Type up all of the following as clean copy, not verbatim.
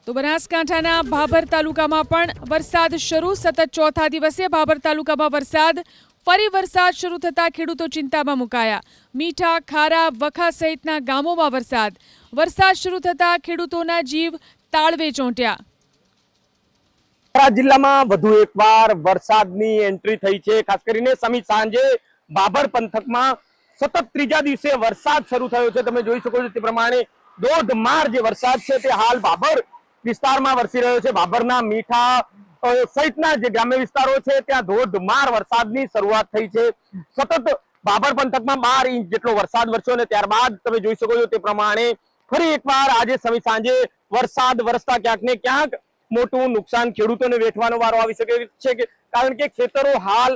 તો બનાસકાંઠાના ભાભર તાલુકામાં પણ વરસાદ શરૂ. સતત ચોથા દિવસે ભાભર તાલુકામાં વરસાદ. ફરી વરસાદ શરૂ થતા ખેડૂતો ચિંતામાં મુકાયા. મીઠા, ખારા, વખા સહિતના ગામોમાં વરસાદ. વરસાદ શરૂ થતા ખેડૂતોના જીવ તાળવે ચોંટ્યા. જિલ્લામાં વધુ એકવાર વરસાદની એન્ટ્રી થઈ છે. ખાસ કરીને સમી સાંજે ભાભર પંથકમાં સતત ત્રીજા દિવસે વરસાદ શરૂ થયો છે. તમે જોઈ શકો છો તે પ્રમાણે ધોધમાર જે વરસાદ છે તે હાલ ભાભર વિસ્તારમાં વરસી રહ્યો છે. ભાભરના મીઠા સહિતના જે ગ્રામ્ય વિસ્તારો છે ત્યાં ધોધમાર વરસાદની શરૂઆત થઈ છે. સતત ભાભર પંથકમાં 12 ઇંચ જેટલો વરસાદ વરસ્યો અને ત્યારબાદ તમે જોઈ શકો છો તે પ્રમાણે ફરી એકવાર આજે સમી સાંજે વરસાદ વરસતા ક્યાંક ને ક્યાંક મોટું નુકસાન ખેડૂતોને વેઠવાનો વારો આવી શકે છે, કારણ કે ખેતરો હાલ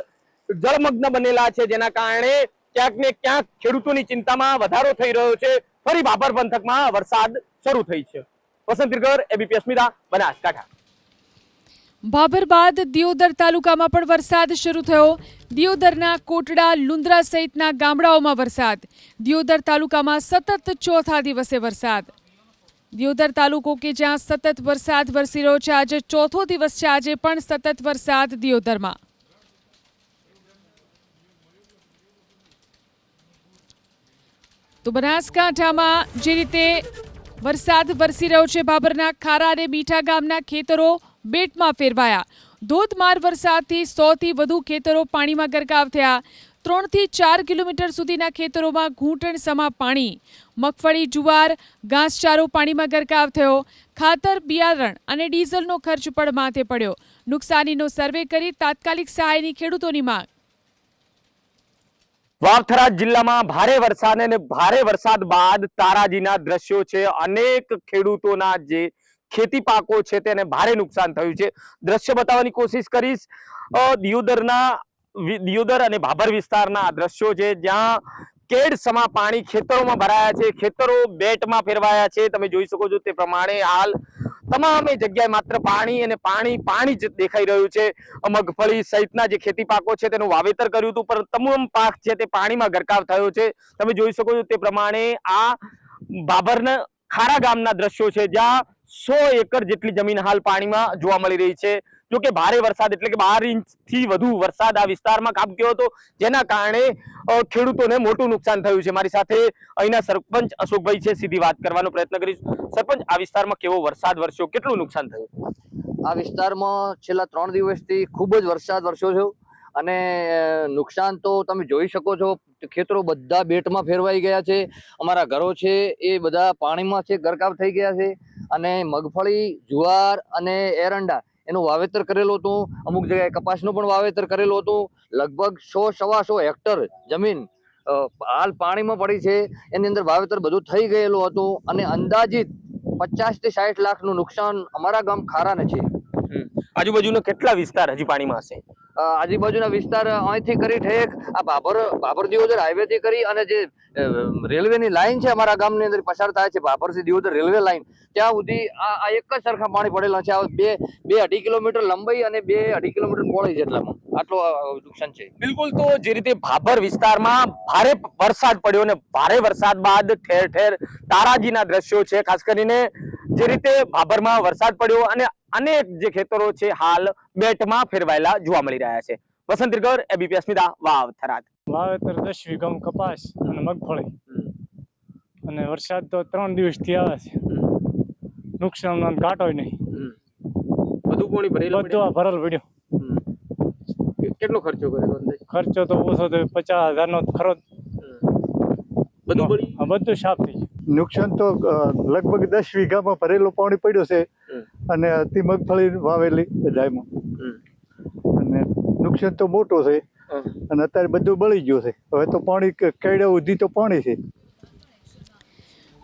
જળમગ્ન બનેલા છે, જેના કારણે ક્યાંક ને ક્યાંક ખેડૂતોની ચિંતામાં વધારો થઈ રહ્યો છે. ફરી ભાભર પંથકમાં વરસાદ શરૂ થઈ છે. વસંત તિરગર, એબીપી અસ્મિતા, બનાસકાંઠા. ભાભર બાદ દિયોદર તાલુકામાં પણ વરસાદ શરૂ થયો. દિયોદરના કોટડા, લુંદ્રા સહિતના ગામડાઓમાં વરસાદ. દિયોદર તાલુકામાં સતત ચોથા દિવસે વરસાદ. દિયોદર તાલુકો કે જ્યાં સતત વરસાદ વરસી રહ્યો છે, આજે ચોથો દિવસ છે. આજે પણ સતત વરસાદ દિયોદરમાં. તો બનાસકાંઠામાં જે રીતે વરસાદ વરસી રહ્યો છે, ભાભરના ખારા અને મીઠા ગામના ખેતરો બેટમાં ફેરવાયા. ધોધમાર વરસાદથી 100 થી વધુ ખેતરો પાણીમાં ગરકાવ થયા. 3 થી 4 કિલોમીટર સુધીના ખેતરોમાં ઘૂંટણસમા પાણી. મગફળી, જુવાર, ઘાસચારો પાણીમાં ગરકાવ થયો. ખાતર, બિયારણ અને ડીઝલનો ખર્ચ પણ માથે પડ્યો. નુકસાનીનો સર્વે કરી તાત્કાલિક સહાયની ખેડૂતોની માંગ. વાવથરા જિલ્લામાં ભારે વરસાદ અને ભારે વરસાદ બાદ તારાજીના દ્રશ્યો છે. અનેક ખેડૂતોના જે ખેતી પાકો છે તેને ભારે નુકસાન થયું છે. દ્રશ્ય બતાવવાની કોશિશ કરીશ. દિયોદર અને ભાભર વિસ્તારના દ્રશ્યો છે, જ્યાં કેડ સમા પાણી ખેતરોમાં ભરાયા છે. ખેતરો બેટમાં ફેરવાયા છે. તમે જોઈ શકો છો તે પ્રમાણે હાલ તમામે જગ્યાએ માત્ર પાણી અને પાણી જ દેખાઈ રહ્યું છે. મગફળી સહિતના જે ખેતી પાકો છે તેનું વાવેતર કર્યું હતું, પણ તમામ પાક છે તે પાણીમાં ગરકાવ થયો છે. તમે જોઈ શકો છો તે પ્રમાણે આ ભાભરના ખારા ગામના દ્રશ્યો છે, જ્યાં 100 એકર જેટલી જમીન હાલ પાણીમાં જોવા મળી રહી છે. જો કે ભારે વરસાદ એટલે કે 12 ઇંચથી વધુ વરસાદ આ વિસ્તારમાં ખાબક્યો હતો, જેના કારણે ખેડૂતોને મોટું નુકસાન થયું છે. મારી સાથે અહીંના સરપંચ અશોકભાઈ છે, સીધી વાત કરવાનો પ્રયત્ન કરીશ. સરપંચ, આ વિસ્તારમાં કેવો વરસાદ વરસ્યો, કેટલું નુકસાન થયું? આ વિસ્તારમાં છેલ્લા 3 દિવસથી ખૂબ જ વરસાદ વરસ્યો છે અને નુકસાન તો તમે જોઈ શકો છો. ખેતરો બધા બેટમાં ફેરવાઈ ગયા છે. અમારા ઘરો છે એ બધા પાણીમાં છે, ગરકાવ થઈ ગયા છે. અને મગફળી, જુવાર અને એરંડા એનું વાવેતર કરેલું હતું. અમુક જગ્યાએ કપાસનું પણ વાવેતર કરેલું હતું. લગભગ 100-125 હેક્ટર જમીન હાલ પાણીમાં પડી છે. એની અંદર વાવેતર બધું થઈ ગયેલું હતું અને અંદાજિત 50 થી 60 લાખનું નુકસાન અમારા ગામ ખારાને છે. આજુબાજુનો કેટલા વિસ્તાર હજી પાણીમાં હશે? આજુબાજુના વિસ્તાર અહીંથી કરી ઠેક આ ભાભર દિયોદર હાઈવે થી કરી અને જે રેલવેની લાઈન છે અમારા ગામની અંદર પસાર થાય છે, ભાભરથી દિયોદર રેલવે લાઈન, ત્યાં સુધી આ એક જ સરખા પાણી પડેલા છે. 2-2.5 કિલોમીટર લંબાઈ અને 2.5 કિલોમીટર પહોળાઈ જેટલામાં આટલો નુકસાન છે. બિલકુલ. તો જે રીતે ભાભર વિસ્તારમાં ભારે વરસાદ પડ્યો અને ભારે વરસાદ બાદ ઠેર ઠેર તારાજીના દ્રશ્યો છે. ખાસ કરીને જે રીતે ભાભરમાં વરસાદ પડ્યો અને અનેક જે ખેતરો છે હાલ બેટમાં ફેરવાયેલા જોવા મળી રહ્યા છે. વસંત તિરગર, એબીપી અસ્મિતા, વાવથરા. વાવેતર 10 વીઘામાં કપાસ અને મગફળી અને વરસાદ તો 3 દિવસથી આવે છે. નુકસાન ઘાટોય નહીં, બધું પાણી ભરેલું, બધું ભરેલ પડ્યો. કેટલો ખર્ચો કર્યો? ખર્ચો તો ઓછો તો 50,000 નો ખરો. બધું સાફ થઈ ગયું. નુકસાન તો લગભગ 10 વીઘામાં ભરેલું પાણી પડ્યું છે અને અતિ મગફળી વાવેલી બધામાં, અને નુકસાન તો મોટું છે અને અત્યારે બધું બળી ગયું છે. હવે તો પાણી કેડે સુધી તો પાણી છે.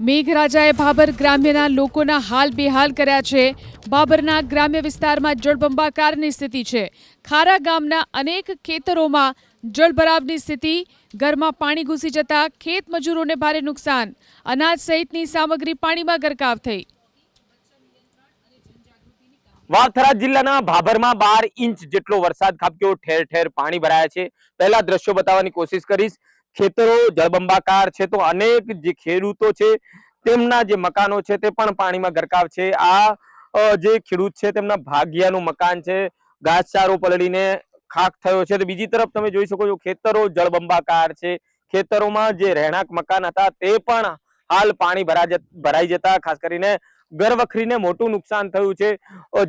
મેઘરાજાએ ભાભર ગ્રામ્યના લોકોના હાલ બેહાલ કર્યા છે. ભાભરના ગ્રામ્ય વિસ્તારમાં જળબંબાકારની સ્થિતિ છે. ખારા ગામના અનેક ખેતરોમાં જળભરાવની સ્થિતિ. ઘરમાં પાણી ઘૂસી જતા ખેત મજૂરોને ભારે નુકસાન. અનાજ સહિતની સામગ્રી પાણીમાં ગરકાવ થઈ. વાવથરા જિલ્લાના ભાભરમાં 12 ઇંચ જેટલો વરસાદ ખાબક્યો. ઠેર ઠેર પાણી ભરાયા છે. પહેલા દ્રશ્યો બતાવવાની કોશિશ કરીશ. ખેતરો જળબંબાકાર છે, તો અનેક જે ખેડૂતો છે તેમના જે મકાનો છે તે પણ પાણીમાં ગરકાવ છે. આ જે ખેડૂત છે તેમના ભાગ્યાનું મકાન છે, ઘાસચારો પલળીને ખાક થયો છે. તો બીજી તરફ તમે જોઈ શકો છો ખેતરો જળબંબાકાર છે. ખેતરોમાં જે રહેણાંક મકાન હતા તે પણ હાલ પાણી ભરાઈ જતા ખાસ કરીને ઘર વખરીને મોટું નુકસાન થયું છે.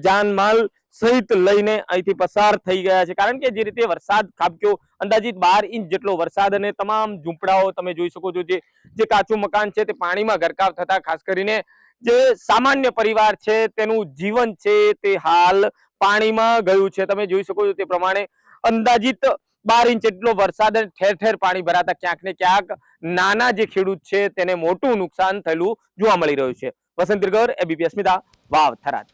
જાનમાલ સહિત લઈને અહીંથી પસાર થઈ ગયા છે, કારણ કે જે રીતે વરસાદ ખાબક્યો, અંદાજિત 12 ઇંચ જેટલો વરસાદ, અને તમામ ઝૂંપડાઓ તમે જોઈ શકો છો જે કાચું મકાન છે તે પાણીમાં ગરકાવ થતા ખાસ કરીને જે સામાન્ય પરિવાર છે તેનું જીવન છે તે હાલ પાણીમાં ગયું છે. તમે જોઈ શકો છો તે પ્રમાણે અંદાજિત 12 ઇંચ જેટલો વરસાદ અને ઠેર ઠેર પાણી ભરાતા ક્યાંક ને ક્યાંક નાના જે ખેડૂત છે તેને મોટું નુકસાન થયેલું જોવા મળી રહ્યું છે. વસંત ગર, એબીપી અસ્મિતા, વાવ, થરાદ.